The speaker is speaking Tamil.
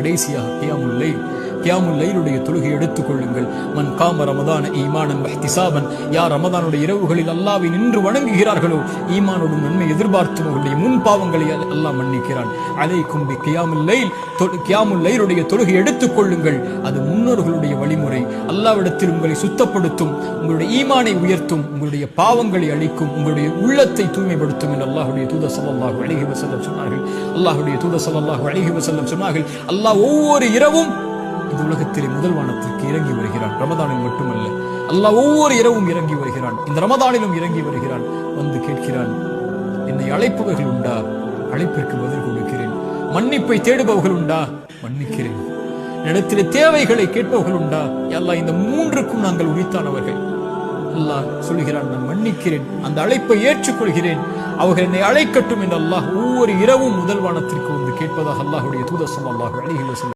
கடைசியாக கியாமுல் லைலுடைய தொழுகை எடுத்துக் கொள்ளுங்கள். மன் காம ரமதான ஈமானன் வஹ்திசாபன், யார் ரமதானுடைய இரவுகளில் அல்லாஹ்வை நின்று வணங்குகிறார்களோ ஈமானோடும் நன்மை எதிர்பார்த்தும் அவருடைய முன் பாவங்களை அல்லாஹ் மன்னிக்கிறான். அலைக்கும் பி கியாமுல் லைல், கியாமுல் லைலுடைய தொழுகை எடுத்துக் கொள்ளுங்கள். அது முன்னோர்களுடைய வழிமுறை. அல்லாஹ்விடத்தில் உங்களை சுத்தப்படுத்தும், உங்களுடைய ஈமானை உயர்த்தும், உங்களுடைய பாவங்களை அழிக்கும், உங்களுடைய உள்ளத்தை தூய்மைப்படுத்தும் என்று அல்லாஹ்வுடைய தூதர் ஸல்லல்லாஹு அலைஹி வஸல்லம் சொன்னார்கள். அல்லாஹ்வுடைய தூதர் ஸல்லல்லாஹு அலைஹி வஸல்லம் சொன்னார்கள், அல்லாஹ் ஒவ்வொரு இரவும் இந்த உலகத்திலே முதல் வானத்திற்கு இறங்கி வருகிறான். ரமதானில் மட்டுமல்ல, அல்லாஹ் ஒவ்வொரு இரவும் இறங்கி வருகிறான். இந்த ரமதானிலும் இறங்கி வருகிறான். வந்து கேட்கிறான், என்னை அழைப்பவர்கள் உண்டா? அழைப்பிற்கு பதில் கொடுக்கிறேன். மன்னிப்பை தேடுபவர்கள் உண்டா? மன்னிக்கிறேன். இடத்திலே தேவைகளை கேட்பவர்கள் உண்டா? அல்லாஹ் இந்த மூன்றுக்கும் நாங்கள் உரித்தானவர்கள். அல்லாஹ் சொல்கிறான், நான் மன்னிக்கிறேன், அந்த அழைப்பை ஏற்றுக்கொள்கிறேன், அவர்கள் என்னை அழைக்கட்டும் என்று அல்லாஹ் ஒவ்வொரு இரவும் முதல் வானத்திற்கு வந்து கேட்பதாக அல்லாஹ்வுடைய தூதர் ஸல்லல்லாஹு அலைஹி வஸல்லம்